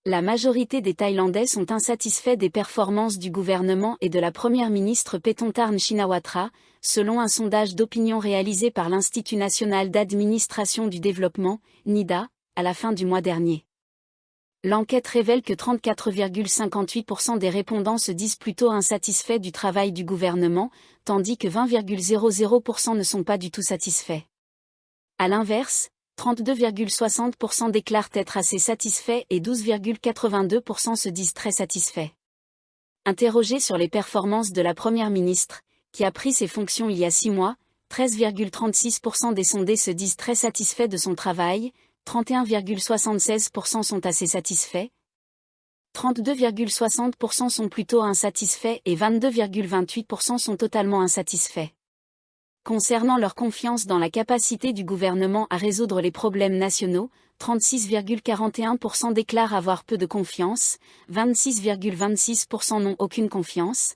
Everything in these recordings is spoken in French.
La majorité des Thaïlandais sont insatisfaits des performances du gouvernement et de la première ministre Paetongtarn Shinawatra, selon un sondage d'opinion réalisé par l'Institut national d'administration du développement, NIDA, à la fin du mois dernier. L'enquête révèle que 34,58% des répondants se disent plutôt insatisfaits du travail du gouvernement, tandis que 20,00% ne sont pas du tout satisfaits. À l'inverse, 32,60% déclarent être assez satisfaits et 12,82% se disent très satisfaits. Interrogés sur les performances de la première ministre, qui a pris ses fonctions il y a 6 mois, 13,36% des sondés se disent très satisfaits de son travail, 31,76% sont assez satisfaits, 32,60% sont plutôt insatisfaits et 22,28% sont totalement insatisfaits. Concernant leur confiance dans la capacité du gouvernement à résoudre les problèmes nationaux, 36,41% déclarent avoir peu de confiance, 26,26% n'ont aucune confiance,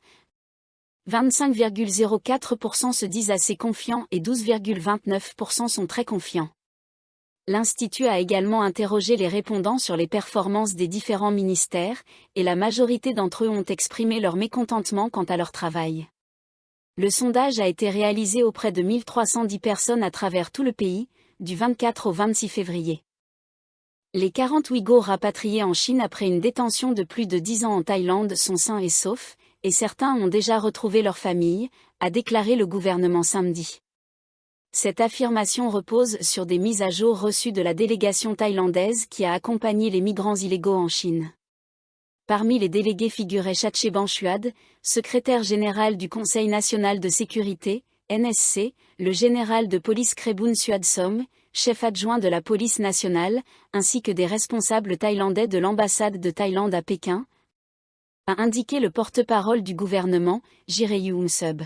25,04% se disent assez confiants et 12,29% sont très confiants. L'Institut a également interrogé les répondants sur les performances des différents ministères, et la majorité d'entre eux ont exprimé leur mécontentement quant à leur travail. Le sondage a été réalisé auprès de 1310 personnes à travers tout le pays, du 24 au 26 février. Les 40 Ouïghours rapatriés en Chine après une détention de plus de 10 ans en Thaïlande sont sains et saufs, et certains ont déjà retrouvé leur famille, a déclaré le gouvernement samedi. Cette affirmation repose sur des mises à jour reçues de la délégation thaïlandaise qui a accompagné les migrants illégaux en Chine. Parmi les délégués figurait Chatcheban Chuad, secrétaire général du Conseil national de sécurité, NSC, le général de police Krebun Suadsom, chef adjoint de la police nationale, ainsi que des responsables thaïlandais de l'ambassade de Thaïlande à Pékin, a indiqué le porte-parole du gouvernement, Jireyu Sub.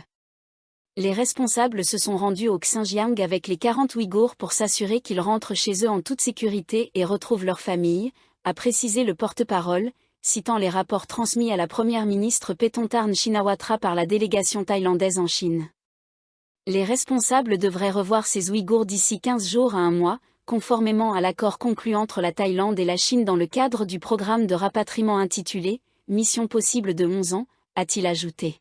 Les responsables se sont rendus au Xinjiang avec les 40 Ouïghours pour s'assurer qu'ils rentrent chez eux en toute sécurité et retrouvent leur famille, a précisé le porte-parole, citant les rapports transmis à la première ministre Paetongtarn Shinawatra par la délégation thaïlandaise en Chine. Les responsables devraient revoir ces Ouïghours d'ici 15 jours à 1 mois, conformément à l'accord conclu entre la Thaïlande et la Chine dans le cadre du programme de rapatriement intitulé « Mission possible de 11 ans », a-t-il ajouté.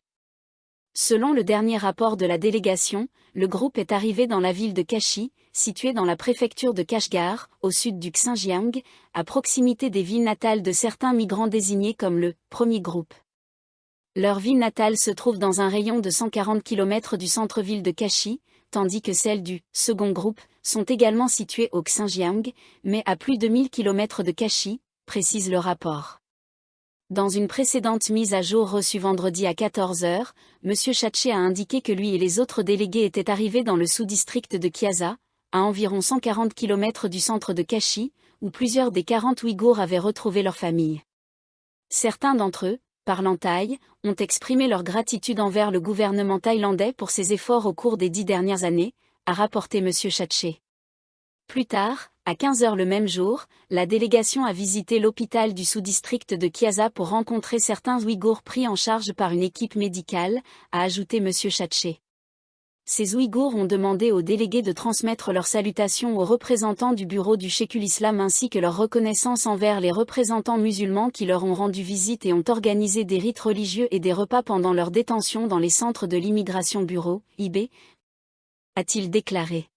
Selon le dernier rapport de la délégation, le groupe est arrivé dans la ville de Kashi, située dans la préfecture de Kashgar, au sud du Xinjiang, à proximité des villes natales de certains migrants désignés comme le « premier groupe ». Leur ville natale se trouve dans un rayon de 140 km du centre-ville de Kashi, tandis que celles du « second groupe » sont également situées au Xinjiang, mais à plus de 1000 km de Kashi, précise le rapport. Dans une précédente mise à jour reçue vendredi à 14h, M. Chatche a indiqué que lui et les autres délégués étaient arrivés dans le sous-district de Kiasa, à environ 140 km du centre de Kashi, où plusieurs des 40 Ouïghours avaient retrouvé leur famille. Certains d'entre eux, parlant thaï, ont exprimé leur gratitude envers le gouvernement thaïlandais pour ses efforts au cours des 10 dernières années, a rapporté M. Chatche. Plus tard, à 15h le même jour, la délégation a visité l'hôpital du sous-district de Kiasa pour rencontrer certains Ouïghours pris en charge par une équipe médicale, a ajouté M. Chatche. Ces Ouïghours ont demandé aux délégués de transmettre leurs salutations aux représentants du bureau du Sheikhul Islam ainsi que leur reconnaissance envers les représentants musulmans qui leur ont rendu visite et ont organisé des rites religieux et des repas pendant leur détention dans les centres de l'immigration bureau, IB, a-t-il déclaré.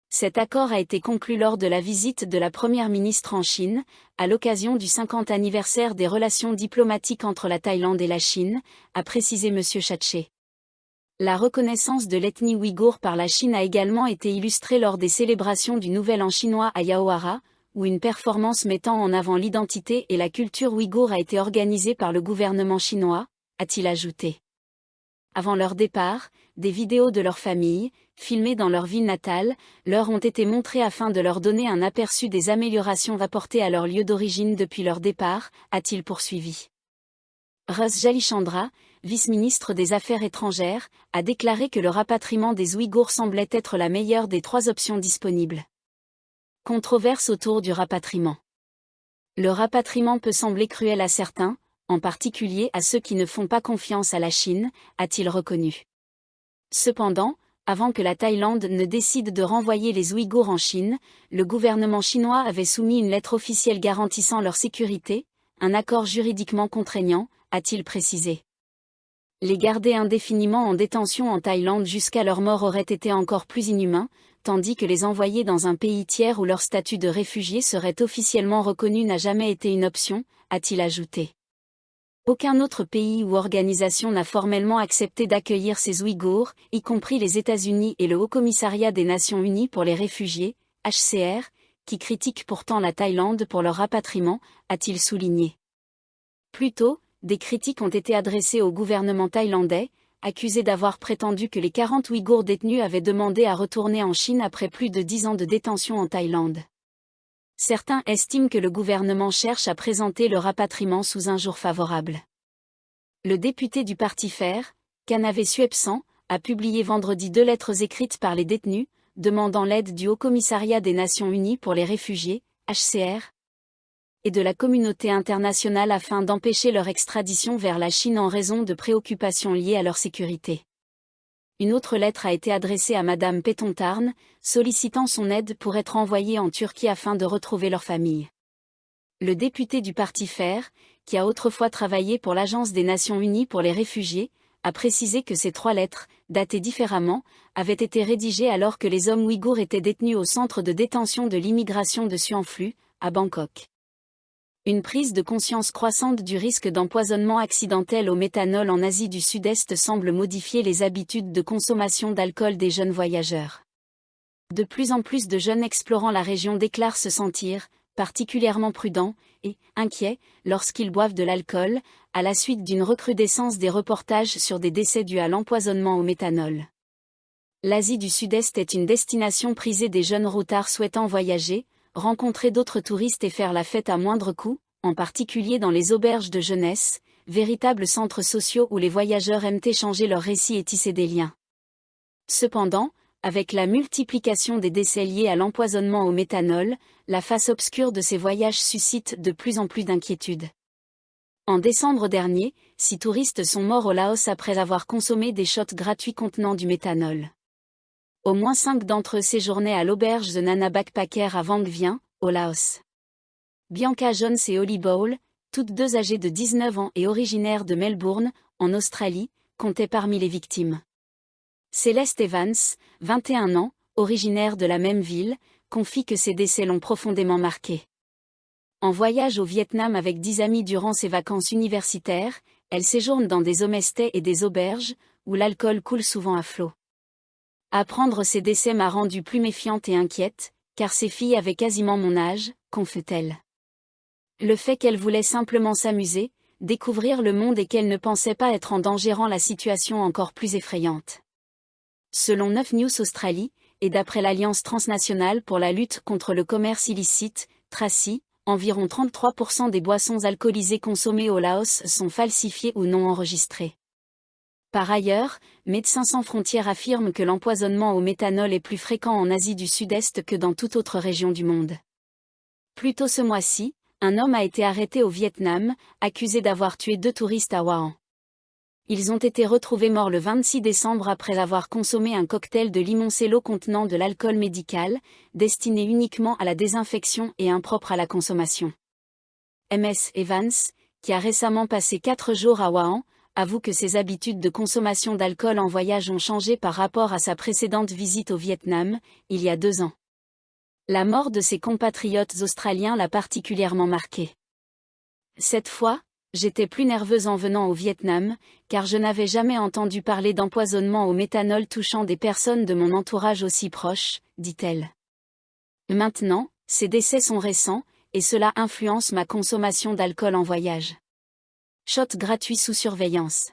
Cet accord a été conclu lors de la visite de la première ministre en Chine, à l'occasion du 50 anniversaire des relations diplomatiques entre la Thaïlande et la Chine, a précisé M. Chatche. La reconnaissance de l'ethnie ouïghour par la Chine a également été illustrée lors des célébrations du Nouvel An chinois à Yaohara, où une performance mettant en avant l'identité et la culture ouïghour a été organisée par le gouvernement chinois, a-t-il ajouté. Avant leur départ, des vidéos de leur famille, filmées dans leur ville natale, leur ont été montrées afin de leur donner un aperçu des améliorations apportées à leur lieu d'origine depuis leur départ, a-t-il poursuivi. Russ Jalichandra, vice-ministre des Affaires étrangères, a déclaré que le rapatriement des Ouïghours semblait être la meilleure des 3 options disponibles. Controverse autour du rapatriement. Le rapatriement peut sembler cruel à certains, en particulier à ceux qui ne font pas confiance à la Chine, a-t-il reconnu. Cependant, avant que la Thaïlande ne décide de renvoyer les Ouïghours en Chine, le gouvernement chinois avait soumis une lettre officielle garantissant leur sécurité, un accord juridiquement contraignant, a-t-il précisé. Les garder indéfiniment en détention en Thaïlande jusqu'à leur mort aurait été encore plus inhumain, tandis que les envoyer dans un pays tiers où leur statut de réfugié serait officiellement reconnu n'a jamais été une option, a-t-il ajouté. Aucun autre pays ou organisation n'a formellement accepté d'accueillir ces Ouïghours, y compris les États-Unis et le Haut-Commissariat des Nations Unies pour les réfugiés, HCR, qui critiquent pourtant la Thaïlande pour leur rapatriement, a-t-il souligné. Plus tôt, des critiques ont été adressées au gouvernement thaïlandais, accusé d'avoir prétendu que les 40 Ouïghours détenus avaient demandé à retourner en Chine après plus de 10 ans de détention en Thaïlande. Certains estiment que le gouvernement cherche à présenter le rapatriement sous un jour favorable. Le député du Parti Fer, Kanave Suepsan, a publié vendredi 2 lettres écrites par les détenus, demandant l'aide du Haut-Commissariat des Nations Unies pour les réfugiés, HCR, et de la communauté internationale afin d'empêcher leur extradition vers la Chine en raison de préoccupations liées à leur sécurité. Une autre lettre a été adressée à Madame Pétontarn, sollicitant son aide pour être envoyée en Turquie afin de retrouver leur famille. Le député du Parti Fer, qui a autrefois travaillé pour l'Agence des Nations Unies pour les réfugiés, a précisé que ces 3 lettres, datées différemment, avaient été rédigées alors que les hommes ouïghours étaient détenus au centre de détention de l'immigration de Suan Phu, à Bangkok. Une prise de conscience croissante du risque d'empoisonnement accidentel au méthanol en Asie du Sud-Est semble modifier les habitudes de consommation d'alcool des jeunes voyageurs. De plus en plus de jeunes explorant la région déclarent se sentir particulièrement prudents et inquiets lorsqu'ils boivent de l'alcool, à la suite d'une recrudescence des reportages sur des décès dus à l'empoisonnement au méthanol. L'Asie du Sud-Est est une destination prisée des jeunes routards souhaitant voyager, rencontrer d'autres touristes et faire la fête à moindre coût, en particulier dans les auberges de jeunesse, véritables centres sociaux où les voyageurs aiment échanger leurs récits et tisser des liens. Cependant, avec la multiplication des décès liés à l'empoisonnement au méthanol, la face obscure de ces voyages suscite de plus en plus d'inquiétudes. En décembre dernier, 6 touristes sont morts au Laos après avoir consommé des shots gratuits contenant du méthanol. Au moins 5 d'entre eux séjournaient à l'auberge The Nana Backpacker à Vang Vieng, au Laos. Bianca Jones et Holly Bowl, toutes 2 âgées de 19 ans et originaires de Melbourne, en Australie, comptaient parmi les victimes. Céleste Evans, 21 ans, originaire de la même ville, confie que ces décès l'ont profondément marquée. En voyage au Vietnam avec 10 amis durant ses vacances universitaires, elle séjourne dans des homestay et des auberges, où l'alcool coule souvent à flot. Apprendre ces décès m'a rendue plus méfiante et inquiète, car ces filles avaient quasiment mon âge, confie-t-elle. Le fait qu'elles voulaient simplement s'amuser, découvrir le monde et qu'elles ne pensaient pas être en danger rend la situation encore plus effrayante. Selon 9 News Australie, et d'après l'Alliance transnationale pour la lutte contre le commerce illicite, TRACI, environ 33% des boissons alcoolisées consommées au Laos sont falsifiées ou non enregistrées. Par ailleurs, Médecins sans frontières affirme que l'empoisonnement au méthanol est plus fréquent en Asie du Sud-Est que dans toute autre région du monde. Plus tôt ce mois-ci, un homme a été arrêté au Vietnam, accusé d'avoir tué 2 touristes à Hua An. Ils ont été retrouvés morts le 26 décembre après avoir consommé un cocktail de limoncello contenant de l'alcool médical, destiné uniquement à la désinfection et impropre à la consommation. MS Evans, qui a récemment passé 4 jours à Hua An, avoue que ses habitudes de consommation d'alcool en voyage ont changé par rapport à sa précédente visite au Vietnam, il y a 2 ans. La mort de ses compatriotes australiens l'a particulièrement marqué. Cette fois, j'étais plus nerveuse en venant au Vietnam, car je n'avais jamais entendu parler d'empoisonnement au méthanol touchant des personnes de mon entourage aussi proche, dit-elle. Maintenant, ces décès sont récents, et cela influence ma consommation d'alcool en voyage. Shots gratuits sous surveillance.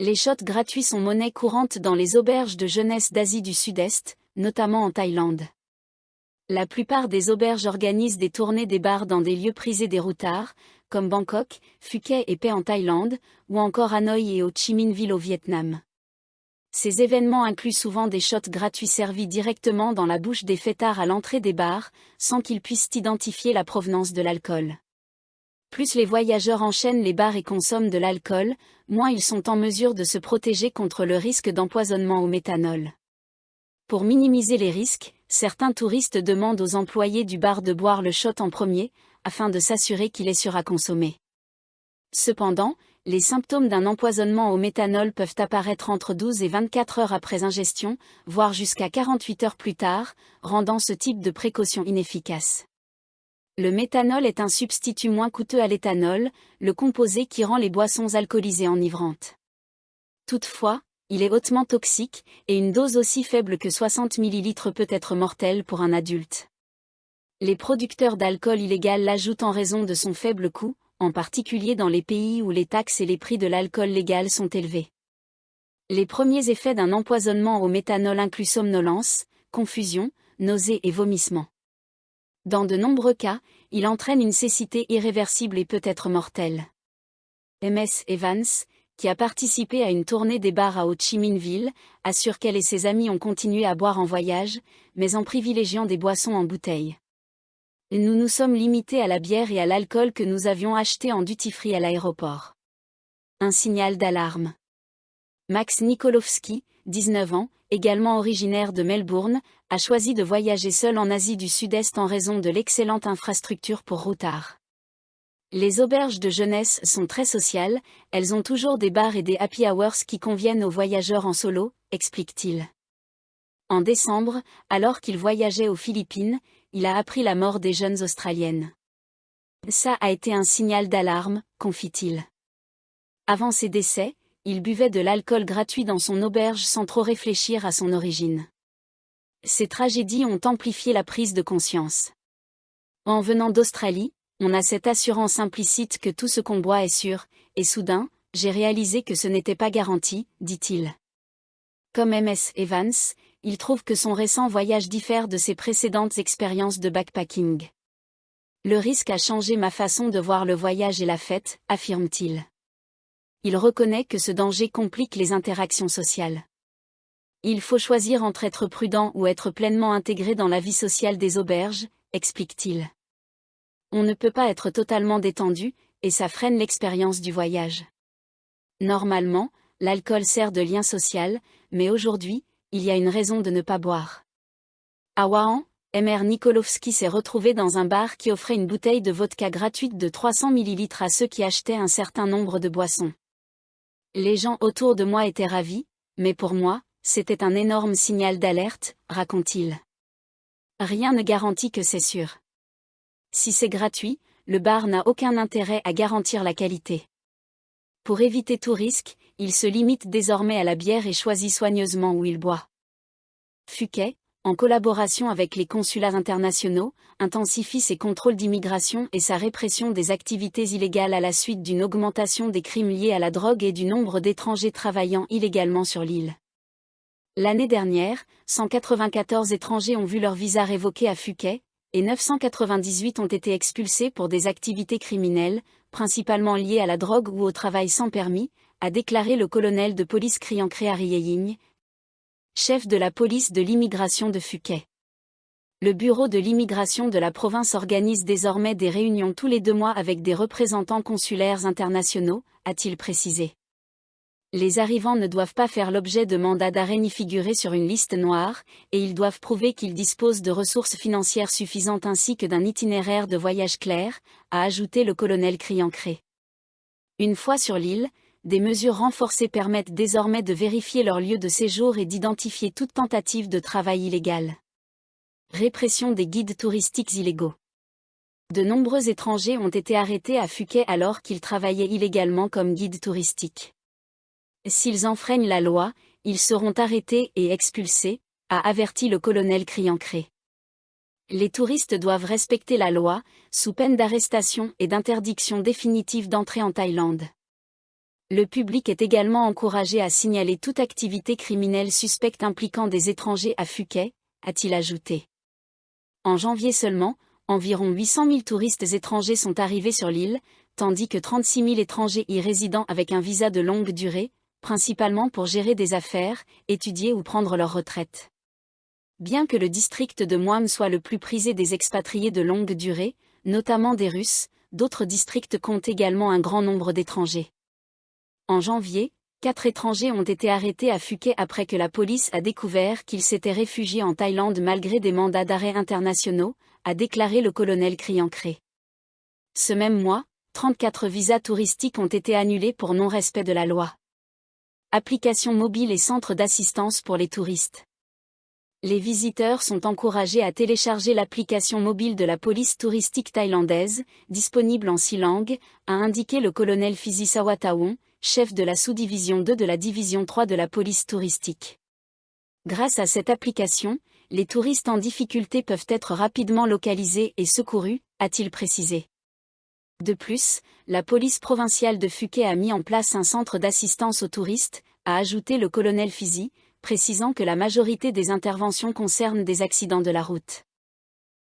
Les shots gratuits sont monnaie courante dans les auberges de jeunesse d'Asie du Sud-Est, notamment en Thaïlande. La plupart des auberges organisent des tournées des bars dans des lieux prisés des routards, comme Bangkok, Phuket et Pai en Thaïlande, ou encore Hanoï et Ho Chi Minh Ville au Vietnam. Ces événements incluent souvent des shots gratuits servis directement dans la bouche des fêtards à l'entrée des bars, sans qu'ils puissent identifier la provenance de l'alcool. Plus les voyageurs enchaînent les bars et consomment de l'alcool, moins ils sont en mesure de se protéger contre le risque d'empoisonnement au méthanol. Pour minimiser les risques, certains touristes demandent aux employés du bar de boire le shot en premier, afin de s'assurer qu'il est sûr à consommer. Cependant, les symptômes d'un empoisonnement au méthanol peuvent apparaître entre 12 et 24 heures après ingestion, voire jusqu'à 48 heures plus tard, rendant ce type de précaution inefficace. Le méthanol est un substitut moins coûteux à l'éthanol, le composé qui rend les boissons alcoolisées enivrantes. Toutefois, il est hautement toxique, et une dose aussi faible que 60 ml peut être mortelle pour un adulte. Les producteurs d'alcool illégal l'ajoutent en raison de son faible coût, en particulier dans les pays où les taxes et les prix de l'alcool légal sont élevés. Les premiers effets d'un empoisonnement au méthanol incluent somnolence, confusion, nausées et vomissements. Dans de nombreux cas, il entraîne une cécité irréversible et peut être mortelle. MS Evans, qui a participé à une tournée des bars à Ho Chi Minh Ville, assure qu'elle et ses amis ont continué à boire en voyage, mais en privilégiant des boissons en bouteille. Nous nous sommes limités à la bière et à l'alcool que nous avions achetés en duty-free à l'aéroport. Un signal d'alarme. Max Nikolowski, 19 ans, également originaire de Melbourne, a choisi de voyager seul en Asie du Sud-Est en raison de l'excellente infrastructure pour routard. Les auberges de jeunesse sont très sociales, elles ont toujours des bars et des happy hours qui conviennent aux voyageurs en solo, explique-t-il. En décembre, alors qu'il voyageait aux Philippines, il a appris la mort des jeunes Australiennes. Ça a été un signal d'alarme, confie-t-il. Avant ses décès, il buvait de l'alcool gratuit dans son auberge sans trop réfléchir à son origine. Ces tragédies ont amplifié la prise de conscience. En venant d'Australie, on a cette assurance implicite que tout ce qu'on boit est sûr, et soudain, j'ai réalisé que ce n'était pas garanti, dit-il. Comme MS Evans, il trouve que son récent voyage diffère de ses précédentes expériences de backpacking. Le risque a changé ma façon de voir le voyage et la fête, affirme-t-il. Il reconnaît que ce danger complique les interactions sociales. Il faut choisir entre être prudent ou être pleinement intégré dans la vie sociale des auberges, explique-t-il. On ne peut pas être totalement détendu, et ça freine l'expérience du voyage. Normalement, l'alcool sert de lien social, mais aujourd'hui, il y a une raison de ne pas boire. À Wuhan, Mr Nikolowski s'est retrouvé dans un bar qui offrait une bouteille de vodka gratuite de 300 ml à ceux qui achetaient un certain nombre de boissons. Les gens autour de moi étaient ravis, mais pour moi, c'était un énorme signal d'alerte, raconte-t-il. Rien ne garantit que c'est sûr. Si c'est gratuit, le bar n'a aucun intérêt à garantir la qualité. Pour éviter tout risque, il se limite désormais à la bière et choisit soigneusement où il boit. Phuket, en collaboration avec les consulats internationaux, intensifie ses contrôles d'immigration et sa répression des activités illégales à la suite d'une augmentation des crimes liés à la drogue et du nombre d'étrangers travaillant illégalement sur l'île. L'année dernière, 194 étrangers ont vu leur visa révoqué à Phuket, et 998 ont été expulsés pour des activités criminelles, principalement liées à la drogue ou au travail sans permis, a déclaré le colonel de police Kriankre Ariyeying, chef de la police de l'immigration de Phuket. Le bureau de l'immigration de la province organise désormais des réunions tous les 2 mois avec des représentants consulaires internationaux, a-t-il précisé. Les arrivants ne doivent pas faire l'objet de mandats d'arrêt ni figurer sur une liste noire, et ils doivent prouver qu'ils disposent de ressources financières suffisantes ainsi que d'un itinéraire de voyage clair, a ajouté le colonel Kriankre. Une fois sur l'île, des mesures renforcées permettent désormais de vérifier leur lieu de séjour et d'identifier toute tentative de travail illégal. Répression des guides touristiques illégaux. De nombreux étrangers ont été arrêtés à Phuket alors qu'ils travaillaient illégalement comme guides touristiques. S'ils enfreignent la loi, ils seront arrêtés et expulsés, a averti le colonel Kriankre. Les touristes doivent respecter la loi, sous peine d'arrestation et d'interdiction définitive d'entrer en Thaïlande. Le public est également encouragé à signaler toute activité criminelle suspecte impliquant des étrangers à Phuket, a-t-il ajouté. En janvier seulement, environ 800 000 touristes étrangers sont arrivés sur l'île, tandis que 36 000 étrangers y résidant avec un visa de longue durée, principalement pour gérer des affaires, étudier ou prendre leur retraite. Bien que le district de Muam soit le plus prisé des expatriés de longue durée, notamment des Russes, d'autres districts comptent également un grand nombre d'étrangers. En janvier, 4 étrangers ont été arrêtés à Phuket après que la police a découvert qu'ils s'étaient réfugiés en Thaïlande malgré des mandats d'arrêt internationaux, a déclaré le colonel Kriankre. Ce même mois, 34 visas touristiques ont été annulés pour non-respect de la loi. Applications mobiles et centres d'assistance pour les touristes. Les visiteurs sont encouragés à télécharger l'application mobile de la police touristique thaïlandaise, disponible en 6 langues, a indiqué le colonel Phisi Sawatawong, chef de la sous-division 2 de la division 3 de la police touristique. Grâce à cette application, les touristes en difficulté peuvent être rapidement localisés et secourus, a-t-il précisé. De plus, la police provinciale de Phuket a mis en place un centre d'assistance aux touristes, a ajouté le colonel Phisi, précisant que la majorité des interventions concernent des accidents de la route.